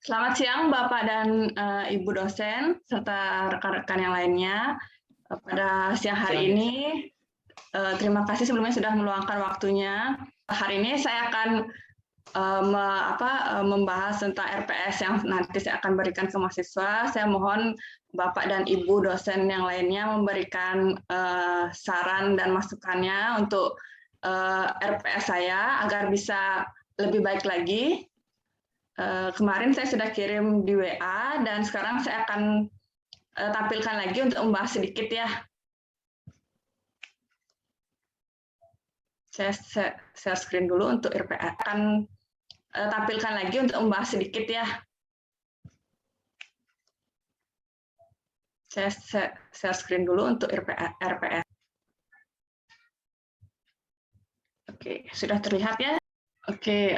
Selamat siang Bapak dan Ibu dosen serta rekan-rekan yang lainnya. Pada siang hari ini, terima kasih sebelumnya sudah meluangkan waktunya. Hari ini saya akan membahas tentang RPS yang nanti saya akan berikan ke mahasiswa. Saya mohon Bapak dan Ibu dosen yang lainnya memberikan saran dan masukannya untuk RPS saya agar bisa lebih baik lagi. Kemarin saya sudah kirim di WA dan sekarang saya akan tampilkan lagi untuk membahas sedikit ya. Saya share screen dulu untuk RPA. Akan tampilkan lagi untuk membahas sedikit ya. Saya share screen dulu untuk RPS. Oke, sudah terlihat ya? Oke,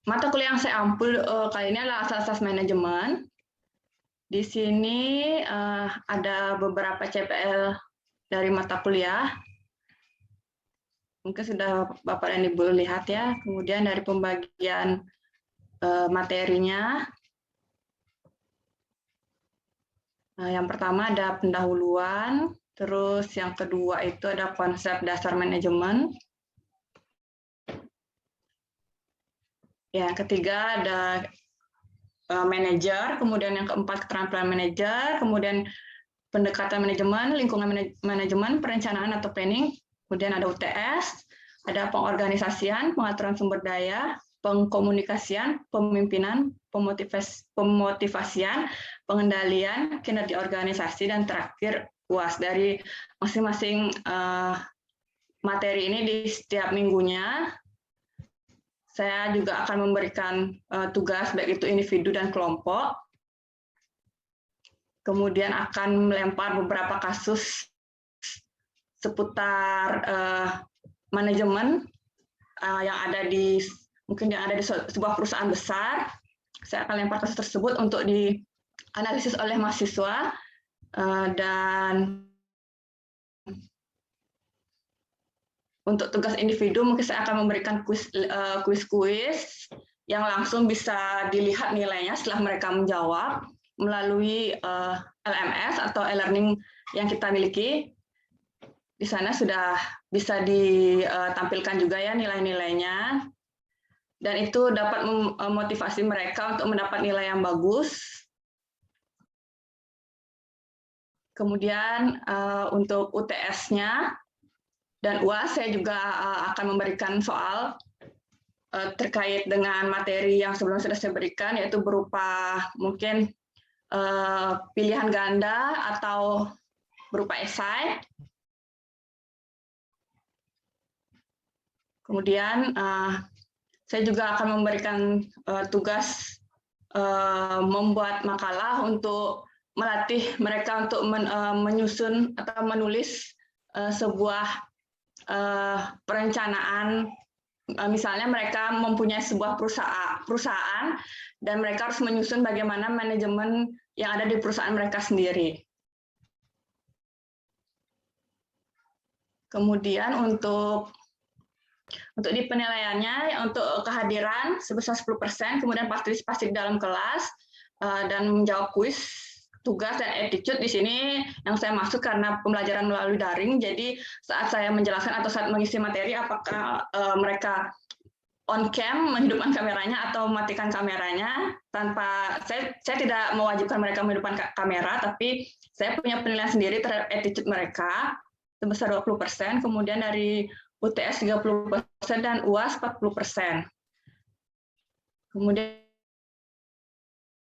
mata kuliah yang saya ambil kali ini adalah asas manajemen. Di sini ada beberapa CPL dari mata kuliah. Mungkin sudah Bapak dan Ibu lihat ya. Kemudian dari pembagian materinya. Yang pertama ada pendahuluan, terus yang kedua itu ada konsep dasar manajemen. Yang ketiga ada manajer, kemudian yang keempat keterampilan manajer, kemudian pendekatan manajemen, lingkungan manajemen, perencanaan atau planning, kemudian ada UTS, ada pengorganisasian, pengaturan sumber daya, pengkomunikasian, pemimpinan, pemotivasian, pengendalian, kinerja organisasi, dan terakhir UAS. Dari masing-masing materi ini di setiap minggunya, saya juga akan memberikan tugas baik itu individu dan kelompok. Kemudian akan melempar beberapa kasus seputar manajemen yang ada di sebuah perusahaan besar. Saya akan lempar kasus tersebut untuk dianalisis oleh mahasiswa dan untuk tugas individu mungkin saya akan memberikan kuis-kuis yang langsung bisa dilihat nilainya setelah mereka menjawab melalui LMS atau e-learning yang kita miliki. Di sana sudah bisa ditampilkan juga ya nilai-nilainya. Dan itu dapat memotivasi mereka untuk mendapat nilai yang bagus. Kemudian untuk UTS-nya dan UAS saya juga akan memberikan soal terkait dengan materi yang sebelumnya sudah saya berikan, yaitu berupa mungkin pilihan ganda atau berupa esai. Kemudian saya juga akan memberikan tugas membuat makalah untuk melatih mereka untuk menyusun atau menulis sebuah perencanaan. Misalnya mereka mempunyai sebuah perusahaan dan mereka harus menyusun bagaimana manajemen yang ada di perusahaan mereka sendiri. Kemudian untuk di penilaiannya, untuk kehadiran sebesar 10%, kemudian partisipasi di dalam kelas, dan menjawab kuis, tugas, dan attitude. Di sini yang saya maksud karena pembelajaran melalui daring, jadi saat saya menjelaskan atau saat mengisi materi, apakah mereka on cam, menghidupkan kameranya atau matikan kameranya, tanpa saya tidak mewajibkan mereka menghidupkan kamera, tapi saya punya penilaian sendiri terhadap attitude mereka, sebesar 20%, kemudian dari UTS 30% dan UAS 40%. Kemudian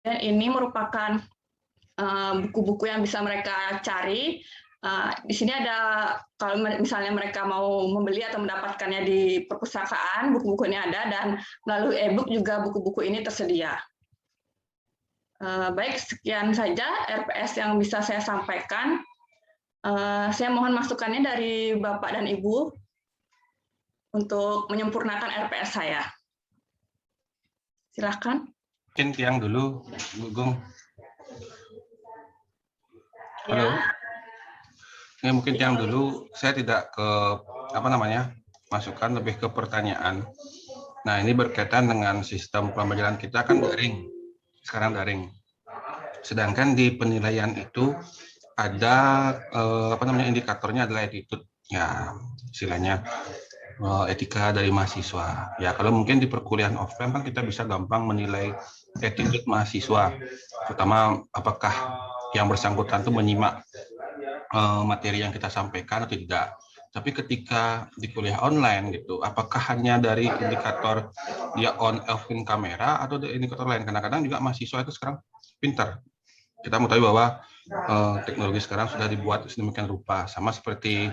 ini merupakan buku-buku yang bisa mereka cari. Di sini ada, kalau misalnya mereka mau membeli atau mendapatkannya di perpustakaan, buku-buku ini ada, dan melalui e-book juga buku-buku ini tersedia. Baik, sekian saja RPS yang bisa saya sampaikan. Saya mohon masukannya dari Bapak dan Ibu untuk menyempurnakan RPS saya. Silakan. Mungkin Tiang dulu, Bu Gung. Halo. Ya, mungkin Tiang dulu. Saya tidak ke masukan, lebih ke pertanyaan. Nah, ini berkaitan dengan sistem pembelajaran kita kan daring. Sekarang daring. Sedangkan di penilaian itu ada indikatornya adalah attitude. Ya, istilahnya etika dari mahasiswa. Ya, kalau mungkin di perkuliahan offline kan kita bisa gampang menilai attitude mahasiswa, terutama apakah yang bersangkutan itu menyimak materi yang kita sampaikan atau tidak. Tapi ketika di kuliah online gitu, apakah hanya dari indikator dia on off-in kamera atau dari indikator lain? Kadang-kadang juga mahasiswa itu sekarang pintar. Kita mau tahu bahwa teknologi sekarang sudah dibuat sedemikian rupa, sama seperti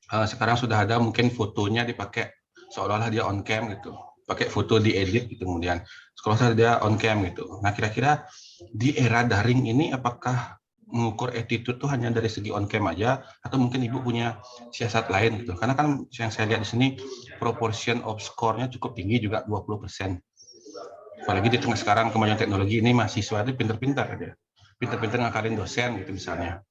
sekarang sudah ada mungkin fotonya dipakai seolah-olah dia on cam gitu, pakai foto diedit gitu, kemudian sekolah dia on cam gitu. Nah, kira-kira di era daring ini apakah mengukur attitude tuh hanya dari segi on cam aja atau mungkin ibu punya siasat lain gitu? Karena kan yang saya lihat di sini proportion of score-nya cukup tinggi juga 20%. Apalagi di tengah sekarang kemajuan teknologi ini mahasiswa itu pintar-pintar aja. Pintar-pintar ngakalin dosen gitu misalnya.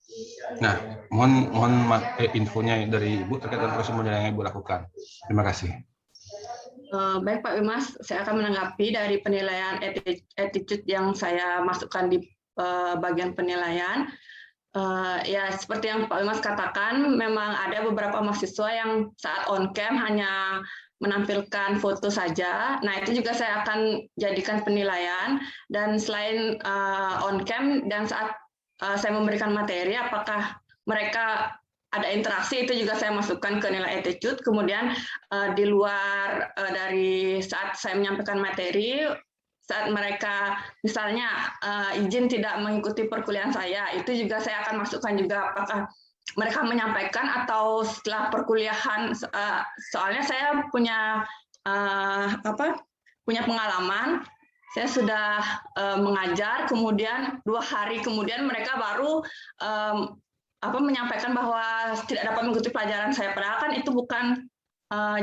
Nah, mohon infonya dari Ibu terkait dengan proses pembelajaran yang Ibu lakukan. Terima kasih. Baik Pak Wimas, saya akan menanggapi dari penilaian attitude yang saya masukkan di bagian penilaian. Ya, seperti yang Pak Wimas katakan, memang ada beberapa mahasiswa yang saat on cam hanya menampilkan foto saja. Nah, itu juga saya akan jadikan penilaian. Dan selain on cam dan saat saya memberikan materi, apakah mereka ada interaksi, itu juga saya masukkan ke nilai attitude. Kemudian di luar dari saat saya menyampaikan materi, saat mereka misalnya izin tidak mengikuti perkuliahan saya, itu juga saya akan masukkan juga apakah mereka menyampaikan atau setelah perkuliahan. Soalnya saya punya punya pengalaman, saya sudah mengajar, kemudian 2 hari kemudian mereka baru menyampaikan bahwa tidak dapat mengikuti pelajaran saya, padahal kan itu bukan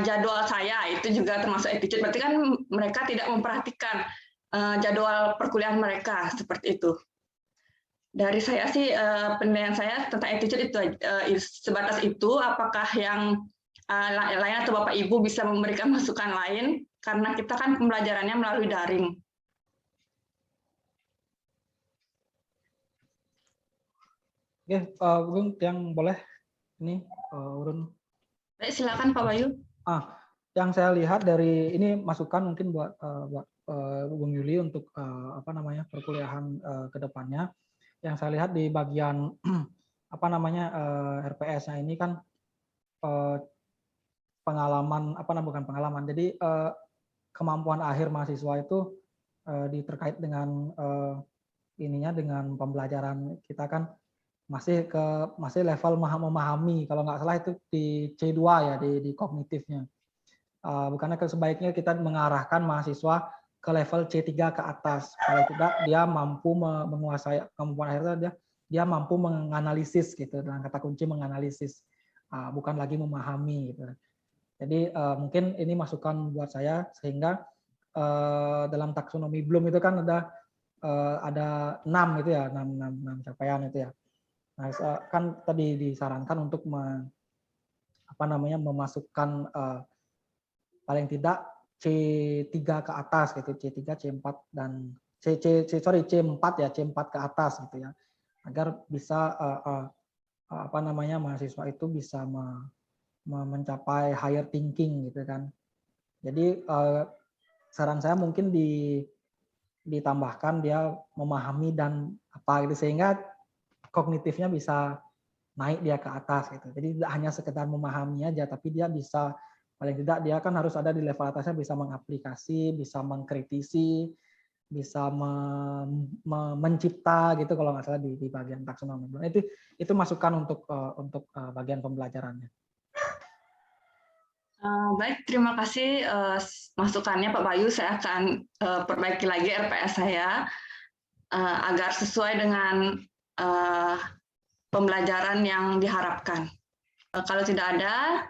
jadwal saya. Itu juga termasuk attitude, berarti kan mereka tidak memperhatikan jadwal perkuliahan mereka, seperti itu. Dari saya sih penilaian saya tentang attitude itu sebatas itu. Apakah yang lain atau Bapak Ibu bisa memberikan masukan lain, karena kita kan pembelajarannya melalui daring. Oke, Bung, yang boleh ini urun. Baik, silakan Pak Bayu. Yang saya lihat dari ini masukan mungkin buat Bung Yuli untuk perkuliahan ke depannya. Yang saya lihat di bagian RPS-nya ini kan pengalaman bukan pengalaman. Jadi kemampuan akhir mahasiswa itu terkait dengan dengan pembelajaran kita kan masih level memahami, kalau nggak salah itu di C2 ya, di kognitifnya. Bukannya sebaiknya kita mengarahkan mahasiswa ke level C3 ke atas. Kalau tidak dia mampu menguasai kemampuan akhirnya, dia mampu menganalisis gitu, dengan kata kunci menganalisis, bukan lagi memahami gitu. Jadi mungkin ini masukan buat saya, sehingga dalam taksonomi Bloom itu kan ada 6 gitu ya, 6 capaian itu ya. Nah, kan tadi disarankan untuk memasukkan paling tidak C3 ke atas gitu, C3, C4 dan C4 ya, C4 ke atas gitu ya. Agar bisa mahasiswa itu bisa mencapai higher thinking gitu kan. Jadi saran saya mungkin ditambahkan dia memahami dan gitu, sehingga kognitifnya bisa naik dia ke atas gitu. Jadi tidak hanya sekedar memahami aja, tapi dia bisa, paling tidak dia kan harus ada di level atasnya, bisa mengaplikasi, bisa mengkritisi, bisa mencipta gitu kalau nggak salah di bagian taksonomi. Itu masukan untuk bagian pembelajarannya. Baik, terima kasih masukannya Pak Bayu. Saya akan perbaiki lagi RPS saya agar sesuai dengan pembelajaran yang diharapkan. Kalau tidak ada,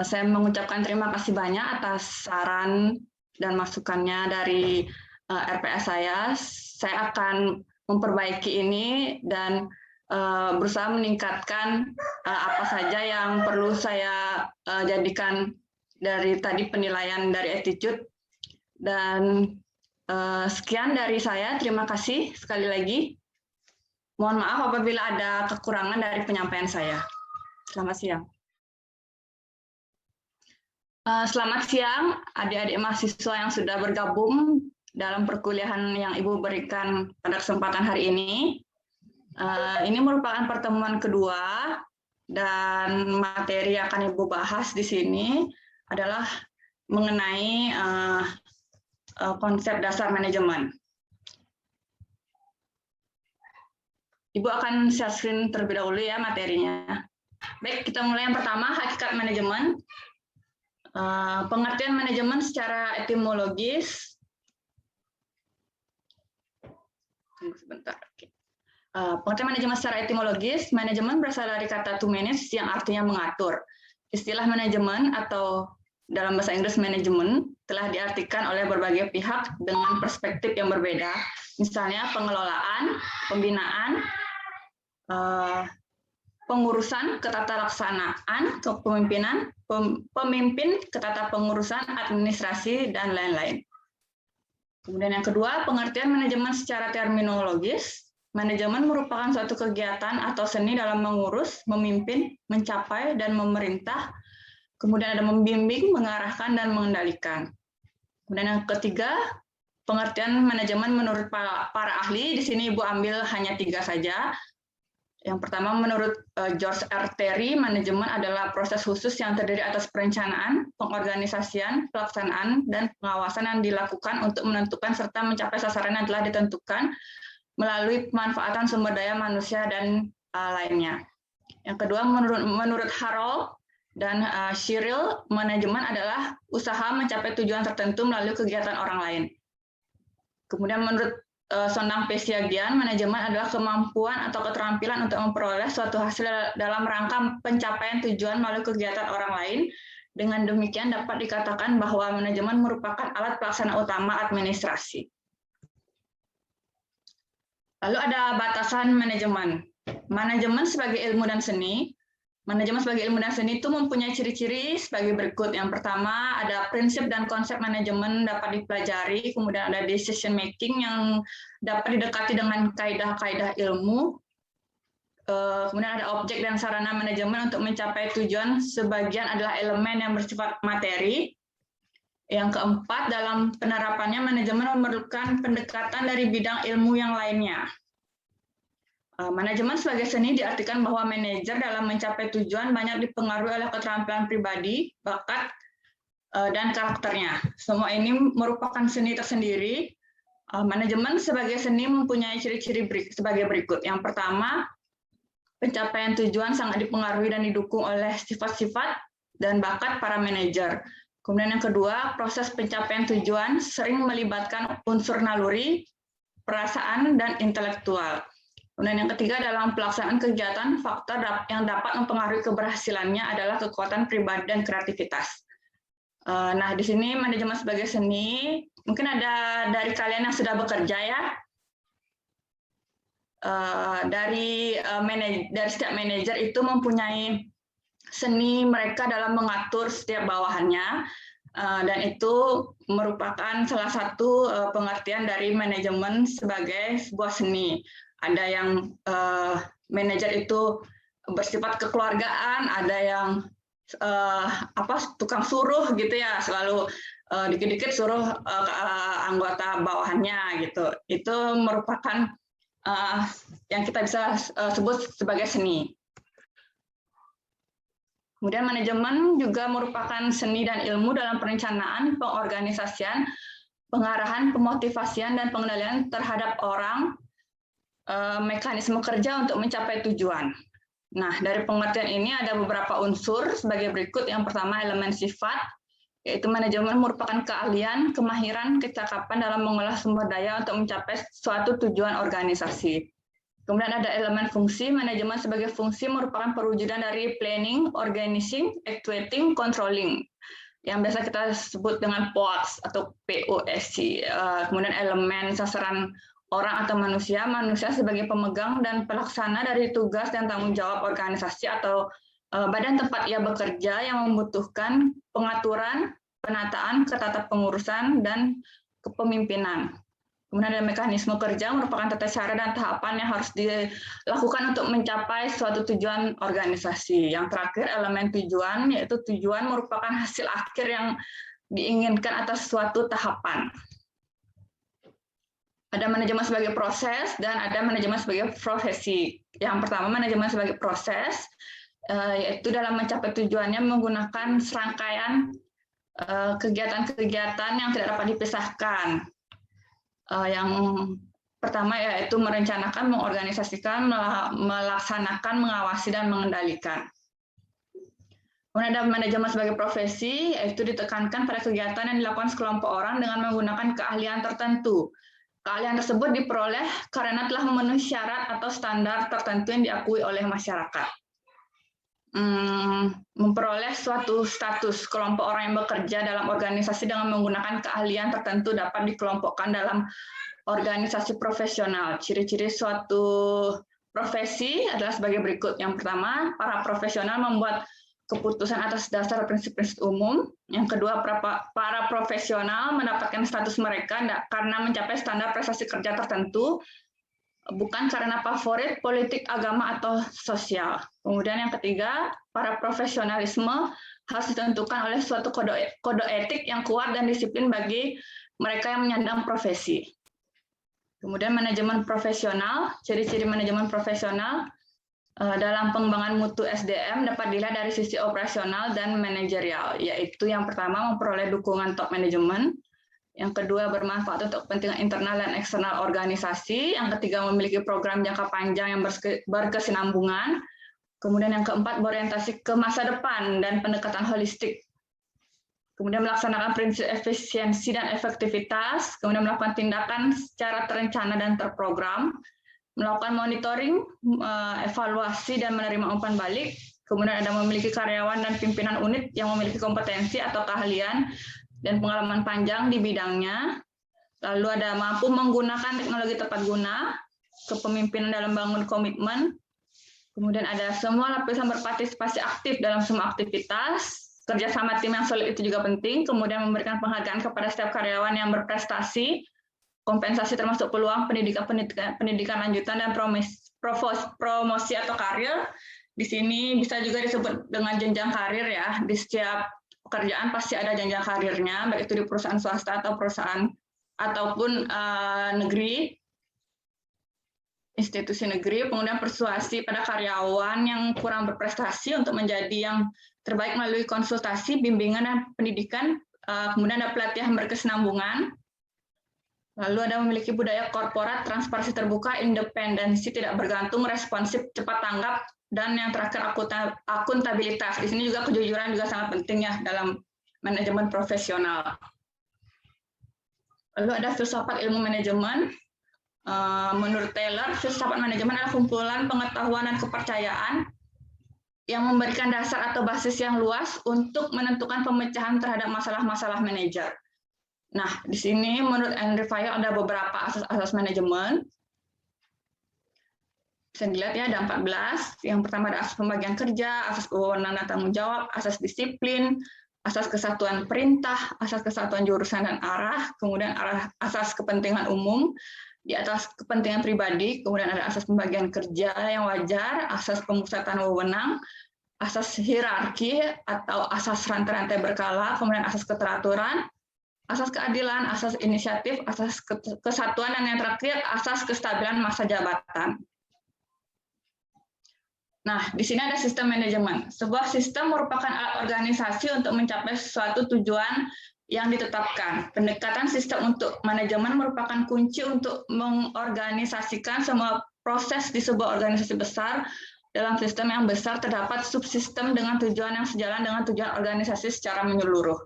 saya mengucapkan terima kasih banyak atas saran dan masukannya dari RPS saya. Saya akan memperbaiki ini dan berusaha meningkatkan apa saja yang perlu saya jadikan dari tadi penilaian dari attitude. Dan sekian dari saya. Terima kasih sekali lagi. Mohon maaf apabila ada kekurangan dari penyampaian saya. Selamat siang. Selamat siang adik-adik mahasiswa yang sudah bergabung dalam perkuliahan yang Ibu berikan pada kesempatan hari ini. Ini merupakan pertemuan kedua dan materi yang akan Ibu bahas di sini adalah mengenai konsep dasar manajemen. Ibu akan share screen terlebih dahulu ya materinya. Baik, kita mulai yang pertama, hakikat manajemen. Pengertian manajemen secara etimologis. Tunggu sebentar. Pengertian manajemen secara etimologis, manajemen berasal dari kata to manage yang artinya mengatur. Istilah manajemen atau dalam bahasa Inggris manajemen telah diartikan oleh berbagai pihak dengan perspektif yang berbeda. Misalnya pengelolaan, pembinaan, pengurusan, ketatalaksanaan, kepemimpinan, pemimpin, ketata pengurusan, administrasi, dan lain-lain. Kemudian yang kedua, pengertian manajemen secara terminologis. Manajemen merupakan suatu kegiatan atau seni dalam mengurus, memimpin, mencapai, dan memerintah. Kemudian ada membimbing, mengarahkan, dan mengendalikan. Kemudian yang ketiga, pengertian manajemen menurut para ahli. Di sini Ibu ambil hanya 3 saja. Yang pertama, menurut George R. Terry, manajemen adalah proses khusus yang terdiri atas perencanaan, pengorganisasian, pelaksanaan, dan pengawasan yang dilakukan untuk menentukan serta mencapai sasaran yang telah ditentukan melalui pemanfaatan sumber daya manusia dan lainnya. Yang kedua, menurut Harold dan Cyril, manajemen adalah usaha mencapai tujuan tertentu melalui kegiatan orang lain. Kemudian menurut Sondang Pesiagian, manajemen adalah kemampuan atau keterampilan untuk memperoleh suatu hasil dalam rangka pencapaian tujuan melalui kegiatan orang lain. Dengan demikian dapat dikatakan bahwa manajemen merupakan alat pelaksana utama administrasi. Lalu ada batasan manajemen. Manajemen sebagai ilmu dan seni. Manajemen sebagai ilmu dan seni itu mempunyai ciri-ciri sebagai berikut. Yang pertama, ada prinsip dan konsep manajemen dapat dipelajari, kemudian ada decision making yang dapat didekati dengan kaidah-kaidah ilmu. Kemudian ada objek dan sarana manajemen untuk mencapai tujuan, sebagian adalah elemen yang bersifat materi. Yang keempat, dalam penerapannya manajemen memerlukan pendekatan dari bidang ilmu yang lainnya. Manajemen sebagai seni diartikan bahwa manajer dalam mencapai tujuan banyak dipengaruhi oleh keterampilan pribadi, bakat, dan karakternya. Semua ini merupakan seni tersendiri. Manajemen sebagai seni mempunyai ciri-ciri sebagai berikut. Yang pertama, pencapaian tujuan sangat dipengaruhi dan didukung oleh sifat-sifat dan bakat para manajer. Kemudian yang kedua, proses pencapaian tujuan sering melibatkan unsur naluri, perasaan, dan intelektual. Kemudian yang ketiga, dalam pelaksanaan kegiatan, faktor yang dapat mempengaruhi keberhasilannya adalah kekuatan pribadi dan kreativitas. Nah, di sini manajemen sebagai seni, mungkin ada dari kalian yang sudah bekerja ya, dari setiap manajer itu mempunyai seni mereka dalam mengatur setiap bawahannya, dan itu merupakan salah satu pengertian dari manajemen sebagai sebuah seni. Ada yang manajer itu bersifat kekeluargaan, ada yang tukang suruh gitu ya, selalu dikit-dikit suruh anggota bawahannya gitu. Itu merupakan yang kita bisa sebut sebagai seni. Kemudian manajemen juga merupakan seni dan ilmu dalam perencanaan, pengorganisasian, pengarahan, pemotivasian, dan pengendalian terhadap orang, mekanisme kerja untuk mencapai tujuan. Nah, dari pengertian ini ada beberapa unsur sebagai berikut. Yang pertama, elemen sifat, yaitu manajemen merupakan keahlian, kemahiran, kecakapan dalam mengolah sumber daya untuk mencapai suatu tujuan organisasi. Kemudian ada elemen fungsi, manajemen sebagai fungsi merupakan perwujudan dari planning, organizing, actuating, controlling, yang biasa kita sebut dengan POSC atau POSC. Kemudian elemen sasaran orang atau manusia sebagai pemegang dan pelaksana dari tugas dan tanggung jawab organisasi atau badan tempat ia bekerja yang membutuhkan pengaturan, penataan, ketatapengurusan, dan kepemimpinan. Kemudian ada mekanisme kerja merupakan tata cara dan tahapan yang harus dilakukan untuk mencapai suatu tujuan organisasi. Yang terakhir, elemen tujuan, yaitu tujuan merupakan hasil akhir yang diinginkan atas suatu tahapan. Ada manajemen sebagai proses dan ada manajemen sebagai profesi. Yang pertama, manajemen sebagai proses, yaitu dalam mencapai tujuannya menggunakan serangkaian kegiatan-kegiatan yang tidak dapat dipisahkan. Yang pertama yaitu merencanakan, mengorganisasikan, melaksanakan, mengawasi, dan mengendalikan. Kemudian ada manajemen sebagai profesi, yaitu ditekankan pada kegiatan yang dilakukan sekelompok orang dengan menggunakan keahlian tertentu. Keahlian tersebut diperoleh karena telah memenuhi syarat atau standar tertentu yang diakui oleh masyarakat. Memperoleh suatu status kelompok orang yang bekerja dalam organisasi dengan menggunakan keahlian tertentu dapat dikelompokkan dalam organisasi profesional. Ciri-ciri suatu profesi adalah sebagai berikut. Yang pertama, para profesional membuat keputusan atas dasar prinsip-prinsip umum. Yang kedua, para profesional mendapatkan status mereka karena mencapai standar prestasi kerja tertentu, bukan karena favorit politik, agama, atau sosial. Kemudian yang ketiga, para profesionalisme harus ditentukan oleh suatu kode etik yang kuat dan disiplin bagi mereka yang menyandang profesi. Kemudian manajemen profesional, ciri-ciri manajemen profesional dalam pengembangan mutu SDM dapat dilihat dari sisi operasional dan manajerial, yaitu yang pertama memperoleh dukungan top manajemen, yang kedua bermanfaat untuk kepentingan internal dan eksternal organisasi, yang ketiga memiliki program jangka panjang yang berkesinambungan, kemudian yang keempat berorientasi ke masa depan dan pendekatan holistik, kemudian melaksanakan prinsip efisiensi dan efektivitas, kemudian melakukan tindakan secara terencana dan terprogram, melakukan monitoring, evaluasi, dan menerima umpan balik, kemudian ada memiliki karyawan dan pimpinan unit yang memiliki kompetensi atau keahlian dan pengalaman panjang di bidangnya, lalu ada mampu menggunakan teknologi tepat guna, kepemimpinan dalam bangun komitmen, kemudian ada semua lapisan berpartisipasi aktif dalam semua aktivitas, kerjasama tim yang solid itu juga penting, kemudian memberikan penghargaan kepada setiap karyawan yang berprestasi, kompensasi termasuk peluang pendidikan lanjutan dan promosi atau karir. Di sini bisa juga disebut dengan jenjang karir ya, di setiap pekerjaan pasti ada jenjang karirnya, baik itu di perusahaan swasta atau perusahaan ataupun negeri, institusi negeri. Kemudian persuasi pada karyawan yang kurang berprestasi untuk menjadi yang terbaik melalui konsultasi, bimbingan, dan pendidikan. Kemudian ada pelatihan berkesinambungan. Lalu ada memiliki budaya korporat, transparansi terbuka, independensi tidak bergantung, responsif, cepat tanggap, dan yang terakhir akuntabilitas. Di sini juga kejujuran juga sangat penting ya dalam manajemen profesional. Lalu ada filsafat ilmu manajemen. Menurut Taylor, filsafat manajemen adalah kumpulan pengetahuan dan kepercayaan yang memberikan dasar atau basis yang luas untuk menentukan pemecahan terhadap masalah-masalah manajer. Nah, di sini menurut Henry Fayol ada beberapa asas-asas manajemen. Bisa dilihat ya, ada 14. Yang pertama ada asas pembagian kerja, asas kewenangan dan tanggung jawab, asas disiplin, asas kesatuan perintah, asas kesatuan jurusan dan arah, kemudian asas kepentingan umum, di atas kepentingan pribadi, kemudian ada asas pembagian kerja yang wajar, asas pemusatan wewenang, asas hierarki atau asas rantai-rantai berkala, kemudian asas keteraturan, asas keadilan, asas inisiatif, asas kesatuan, dan yang terakhir asas kestabilan masa jabatan. Nah, di sini ada sistem manajemen. Sebuah sistem merupakan alat organisasi untuk mencapai suatu tujuan yang ditetapkan. Pendekatan sistem untuk manajemen merupakan kunci untuk mengorganisasikan semua proses di sebuah organisasi besar. Dalam sistem yang besar terdapat subsistem dengan tujuan yang sejalan dengan tujuan organisasi secara menyeluruh.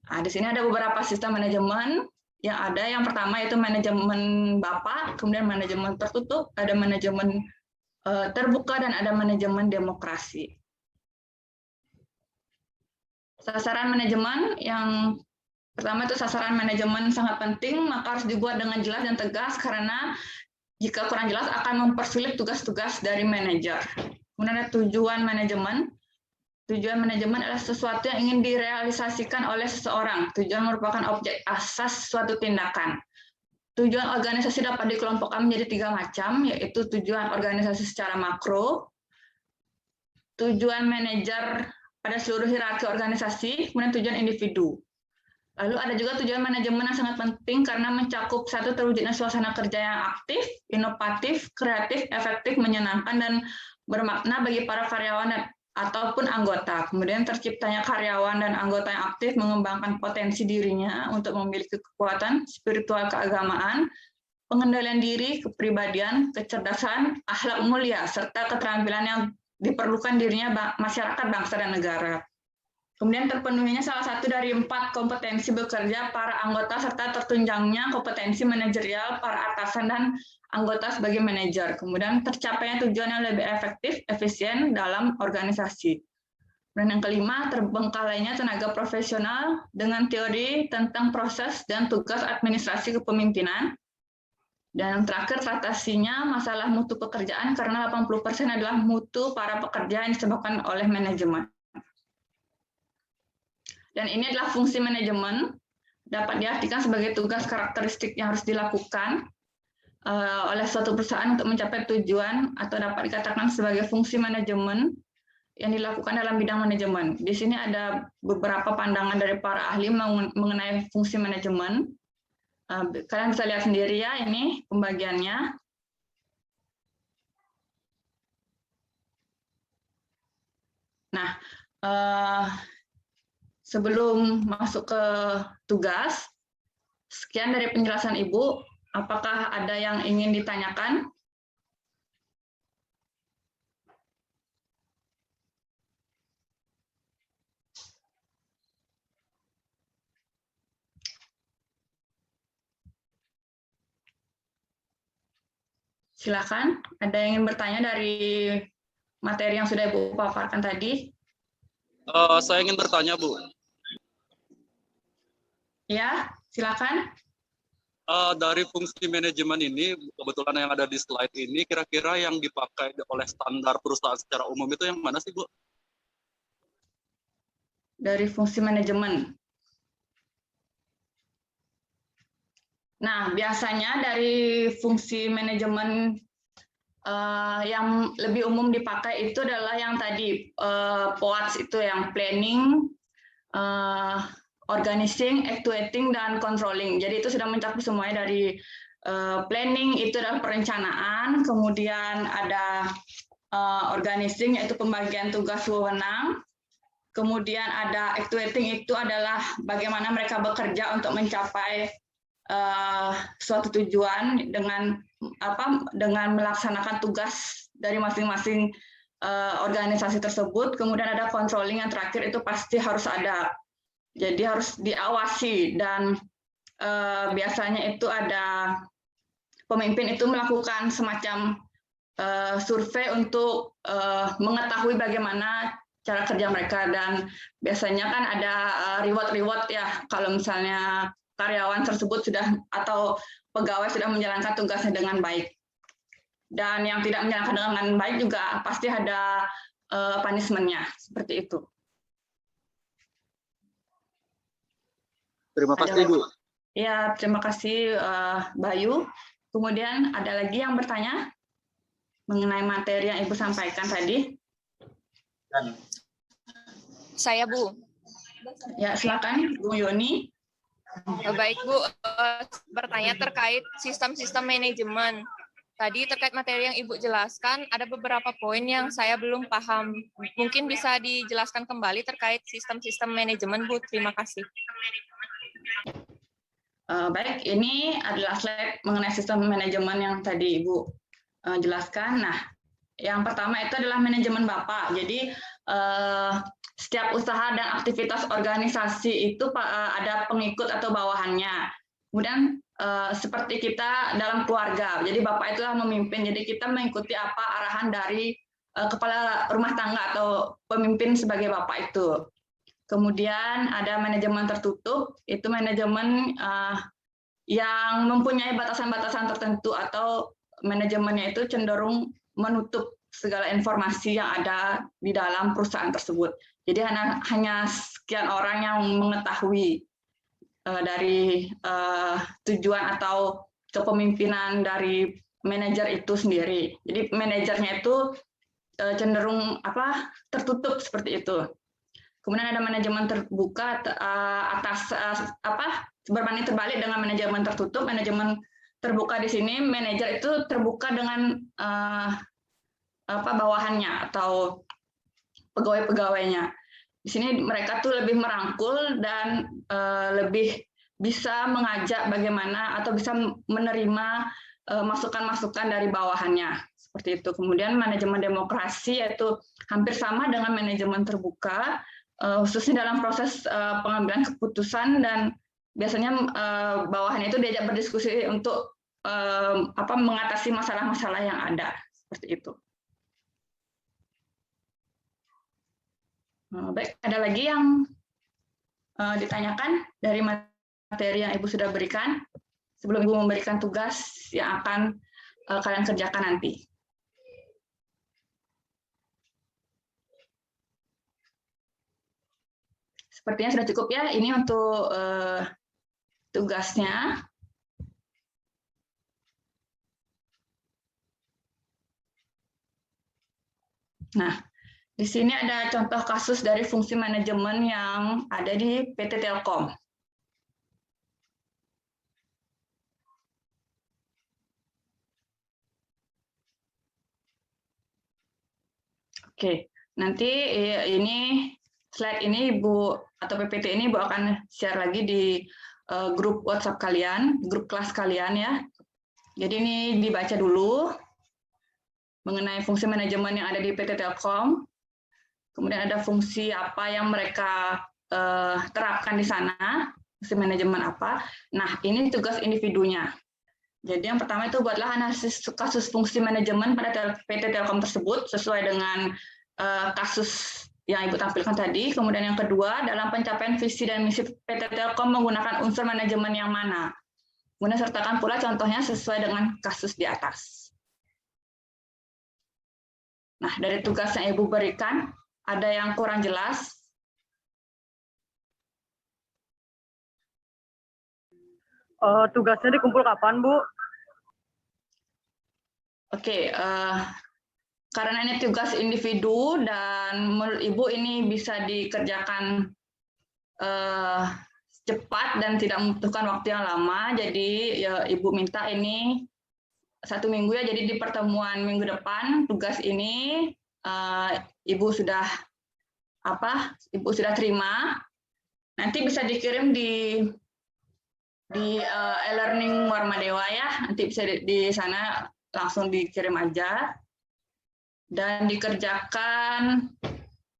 Nah, di sini ada beberapa sistem manajemen yang ada. Yang pertama yaitu manajemen Bapak, kemudian manajemen tertutup, ada manajemen terbuka, dan ada manajemen demokrasi. Sasaran manajemen yang pertama itu sasaran manajemen sangat penting, maka harus dibuat dengan jelas dan tegas karena jika kurang jelas akan mempersulit tugas-tugas dari manajer. Kemudian ada tujuan manajemen. Tujuan manajemen adalah sesuatu yang ingin direalisasikan oleh seseorang. Tujuan merupakan objek asas suatu tindakan. Tujuan organisasi dapat dikelompokkan menjadi 3 macam, yaitu tujuan organisasi secara makro, tujuan manajer pada seluruh hierarki organisasi, kemudian tujuan individu. Lalu ada juga tujuan manajemen yang sangat penting karena mencakup satu terwujudnya suasana kerja yang aktif, inovatif, kreatif, efektif, menyenangkan, dan bermakna bagi para karyawan ataupun anggota. Kemudian terciptanya karyawan dan anggota yang aktif mengembangkan potensi dirinya untuk memiliki kekuatan spiritual keagamaan, pengendalian diri, kepribadian, kecerdasan, akhlak mulia, serta keterampilan yang diperlukan dirinya masyarakat, bangsa, dan negara. Kemudian terpenuhinya salah satu dari 4 kompetensi bekerja para anggota serta tertunjangnya kompetensi manajerial para atasan dan anggota sebagai manajer. Kemudian tercapainya tujuan yang lebih efektif, efisien dalam organisasi. Dan yang kelima, terbengkalainya tenaga profesional dengan teori tentang proses dan tugas administrasi kepemimpinan. Dan yang terakhir, tratasinya masalah mutu pekerjaan karena 80% adalah mutu para pekerja yang disebabkan oleh manajemen. Dan ini adalah fungsi manajemen, dapat diartikan sebagai tugas karakteristik yang harus dilakukan oleh suatu perusahaan untuk mencapai tujuan, atau dapat dikatakan sebagai fungsi manajemen yang dilakukan dalam bidang manajemen. Di sini ada beberapa pandangan dari para ahli mengenai fungsi manajemen. Kalian bisa lihat sendiri ya, ini pembagiannya. Nah, sebelum masuk ke tugas, sekian dari penjelasan Ibu. Apakah ada yang ingin ditanyakan? Silakan, ada yang ingin bertanya dari materi yang sudah Ibu paparkan tadi? Saya ingin bertanya, Bu. Ya, silakan. Dari fungsi manajemen ini, kebetulan yang ada di slide ini, kira-kira yang dipakai oleh standar perusahaan secara umum itu yang mana sih, Bu? Dari fungsi manajemen. Nah, biasanya dari fungsi manajemen yang lebih umum dipakai itu adalah yang tadi, POATS itu yang planning, organizing, actuating, dan controlling. Jadi itu sudah mencakup semuanya dari planning itu adalah perencanaan, kemudian ada organizing yaitu pembagian tugas wewenang, kemudian ada actuating itu adalah bagaimana mereka bekerja untuk mencapai suatu tujuan dengan melaksanakan tugas dari masing-masing organisasi tersebut. Kemudian ada controlling yang terakhir itu pasti harus ada. Jadi harus diawasi dan biasanya itu ada pemimpin itu melakukan semacam survei untuk mengetahui bagaimana cara kerja mereka, dan biasanya kan ada reward ya kalau misalnya karyawan tersebut sudah atau pegawai sudah menjalankan tugasnya dengan baik. Dan yang tidak menjalankan dengan baik juga pasti ada punishment-nya, seperti itu. Terima kasih, Bu. Ya, terima kasih Bayu. Kemudian ada lagi yang bertanya mengenai materi yang Ibu sampaikan tadi? Saya, Bu. Ya, silakan Bu Yoni. Baik, Bu. Bertanya terkait sistem-sistem manajemen. Tadi terkait materi yang Ibu jelaskan, ada beberapa poin yang saya belum paham. Mungkin bisa dijelaskan kembali terkait sistem-sistem manajemen, Bu. Terima kasih. Baik, ini adalah slide mengenai sistem manajemen yang tadi Ibu jelaskan. Nah, yang pertama itu adalah manajemen Bapak. Jadi, setiap usaha dan aktivitas organisasi itu ada pengikut atau bawahannya. Kemudian seperti kita dalam keluarga, jadi Bapak itulah memimpin, jadi kita mengikuti apa arahan dari kepala rumah tangga atau pemimpin sebagai Bapak itu. Kemudian ada manajemen tertutup, itu manajemen yang mempunyai batasan-batasan tertentu atau manajemennya itu cenderung menutup segala informasi yang ada di dalam perusahaan tersebut. Jadi hanya sekian orang yang mengetahui dari tujuan atau kepemimpinan dari manajer itu sendiri. Jadi manajernya itu cenderung tertutup seperti itu. Kemudian ada manajemen terbuka berbanding terbalik dengan manajemen tertutup. Manajemen terbuka di sini manajer itu terbuka dengan bawahannya atau pegawai-pegawainya. Di sini mereka tuh lebih merangkul dan lebih bisa mengajak bagaimana atau bisa menerima masukan-masukan dari bawahannya. Seperti itu. Kemudian manajemen demokrasi yaitu hampir sama dengan manajemen terbuka, khususnya dalam proses pengambilan keputusan dan biasanya bawahannya itu diajak berdiskusi untuk mengatasi masalah-masalah yang ada. Seperti itu. Baik, ada lagi yang ditanyakan dari materi yang Ibu sudah berikan sebelum Ibu memberikan tugas yang akan kalian kerjakan nanti. Sepertinya sudah cukup ya, ini untuk tugasnya. Nah, di sini ada contoh kasus dari fungsi manajemen yang ada di PT Telkom. Oke, nanti ini slide ini Ibu atau PPT ini Ibu akan share lagi di grup WhatsApp kalian, grup kelas kalian ya. Jadi ini dibaca dulu mengenai fungsi manajemen yang ada di PT Telkom. Kemudian ada fungsi apa yang mereka terapkan di sana, fungsi manajemen apa. Nah, ini tugas individunya. Jadi yang pertama itu buatlah analisis kasus fungsi manajemen pada PT Telkom tersebut sesuai dengan kasus yang Ibu tampilkan tadi. Kemudian yang kedua, dalam pencapaian visi dan misi PT Telkom menggunakan unsur manajemen yang mana. Kemudian sertakan pula contohnya sesuai dengan kasus di atas. Nah, dari tugas yang Ibu berikan, ada yang kurang jelas? Tugasnya dikumpul kapan, Bu? Oke, karena ini tugas individu dan menurut Ibu ini bisa dikerjakan cepat dan tidak membutuhkan waktu yang lama, jadi ya, Ibu minta ini 1 minggu ya, jadi di pertemuan minggu depan tugas ini Ibu sudah terima, nanti bisa dikirim di e-learning Warmadewa ya, nanti bisa di sana langsung dikirim aja dan dikerjakan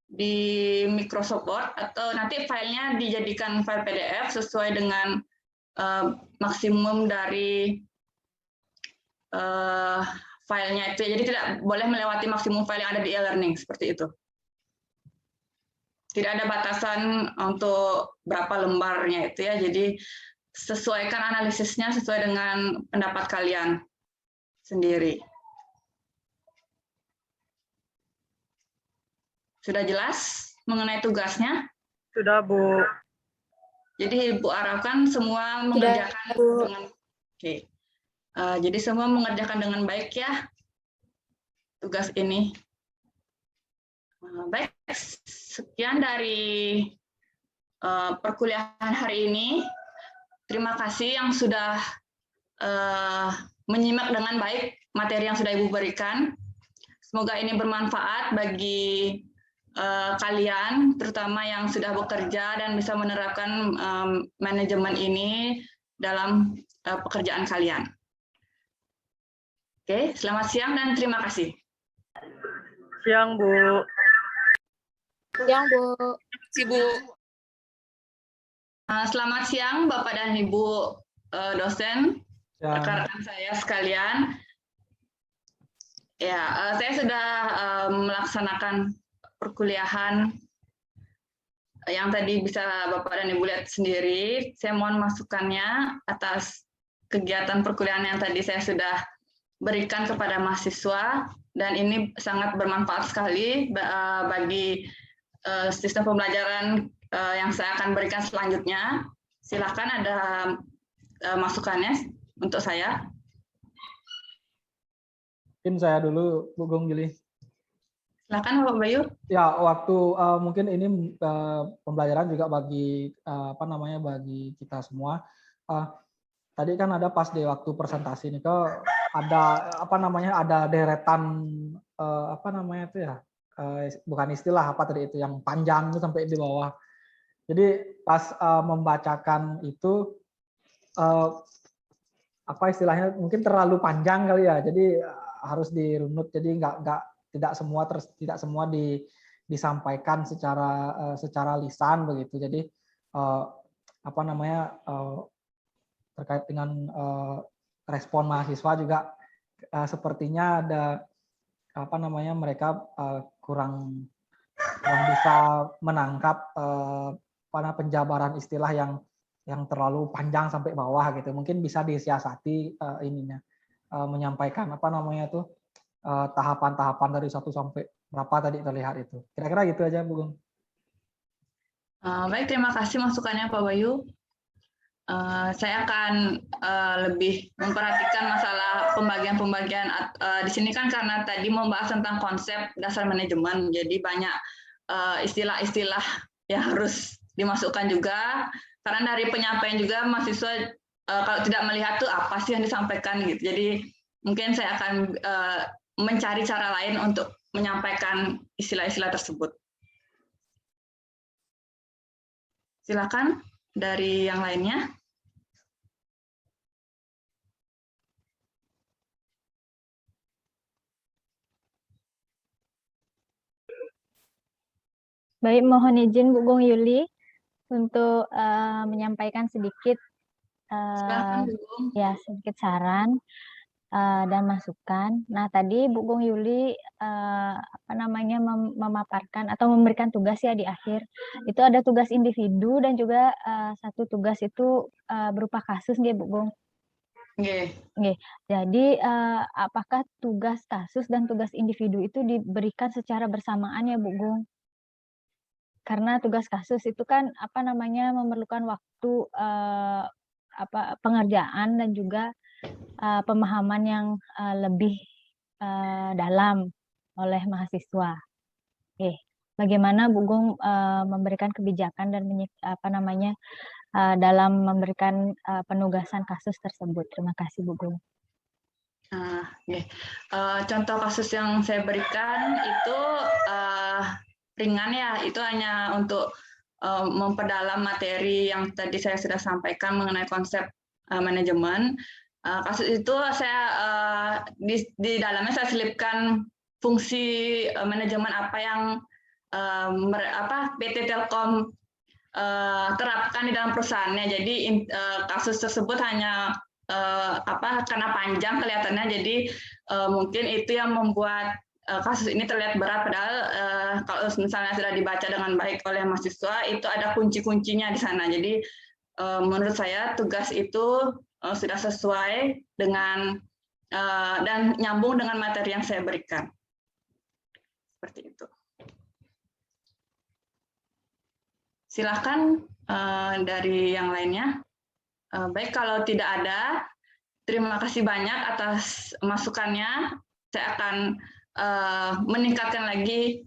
di Microsoft Word atau nanti filenya dijadikan file PDF sesuai dengan maksimum dari filenya itu. Jadi tidak boleh melewati maksimum file yang ada di e-learning seperti itu. Tidak ada batasan untuk berapa lembarnya itu ya. Jadi sesuaikan analisisnya sesuai dengan pendapat kalian sendiri. Sudah jelas mengenai tugasnya? Sudah, Bu. Jadi Ibu harapkan semua mengerjakan dengan oke. Jadi semua mengerjakan dengan baik ya tugas ini. Baik, sekian dari perkuliahan hari ini. Terima kasih yang sudah menyimak dengan baik materi yang sudah Ibu berikan. Semoga ini bermanfaat bagi kalian, terutama yang sudah bekerja dan bisa menerapkan manajemen ini dalam pekerjaan kalian. Oke, selamat siang dan terima kasih. Siang, Bu. Siang, Bu. Terima kasih, Bu. Selamat siang Bapak dan Ibu dosen, rekan-rekan saya sekalian. Ya, saya sudah melaksanakan perkuliahan yang tadi bisa Bapak dan Ibu lihat sendiri. Saya mohon masukannya atas kegiatan perkuliahan yang tadi saya sudah berikan kepada mahasiswa, dan ini sangat bermanfaat sekali bagi sistem pembelajaran yang saya akan berikan selanjutnya. Silakan ada masukannya untuk saya. Mungkin saya dulu, Bu Gung Yuli. Silakan Bapak Bayu. Ya, waktu mungkin ini pembelajaran juga bagi bagi kita semua. Tadi kan ada pas di waktu presentasi ini kok ada ada deretan bukan istilah apa tadi itu yang panjang itu sampai di bawah. Jadi pas membacakan itu istilahnya mungkin terlalu panjang kali ya. Jadi harus dirunut. Jadi tidak semua disampaikan secara lisan begitu. Jadi terkait dengan respon mahasiswa juga sepertinya ada mereka kurang bisa menangkap penjabaran istilah yang terlalu panjang sampai bawah gitu. Mungkin bisa disiasati menyampaikan tahapan-tahapan dari 1 sampai berapa tadi terlihat itu. Kira-kira gitu aja, Bu Gung. Baik, terima kasih masukannya Pak Bayu. Saya akan lebih memperhatikan masalah pembagian-pembagian di sini kan karena tadi membahas tentang konsep dasar manajemen, jadi banyak istilah-istilah yang harus dimasukkan juga. Karena dari penyampaian juga mahasiswa kalau tidak melihat tuh apa sih yang disampaikan gitu. Jadi mungkin saya akan mencari cara lain untuk menyampaikan istilah-istilah tersebut. Silakan dari yang lainnya. Baik, mohon izin Bu Gung Yuli untuk menyampaikan sedikit Silakan, Bu Gung. sedikit saran dan masukan. Nah, tadi Bu Gung Yuli memaparkan atau memberikan tugas ya di akhir. Itu ada tugas individu dan juga satu tugas itu berupa kasus nggih Bu Gung. Nggih. Jadi apakah tugas kasus dan tugas individu itu diberikan secara bersamaan ya Bu Gung? Karena tugas kasus itu kan memerlukan waktu pengerjaan dan juga pemahaman yang lebih dalam oleh mahasiswa. Bagaimana Bu Gung memberikan kebijakan dan dalam memberikan penugasan kasus tersebut? Terima kasih Bu Gung. Contoh kasus yang saya berikan itu ringan ya, itu hanya untuk memperdalam materi yang tadi saya sudah sampaikan mengenai konsep manajemen. Kasus itu saya di dalamnya saya selipkan fungsi manajemen apa yang PT Telkom terapkan di dalam perusahaannya. Jadi kasus tersebut hanya karena panjang kelihatannya, jadi mungkin itu yang membuat kasus ini terlihat berat, padahal kalau misalnya sudah dibaca dengan baik oleh mahasiswa itu ada kunci-kuncinya di sana. Jadi menurut saya tugas itu sudah sesuai dengan dan nyambung dengan materi yang saya berikan. Seperti itu. Silakan dari yang lainnya. Baik, kalau tidak ada, terima kasih banyak atas masukannya. Saya akan meningkatkan lagi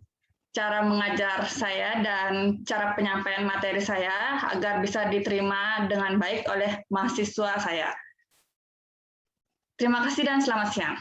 cara mengajar saya dan cara penyampaian materi saya agar bisa diterima dengan baik oleh mahasiswa saya. Terima kasih dan selamat siang.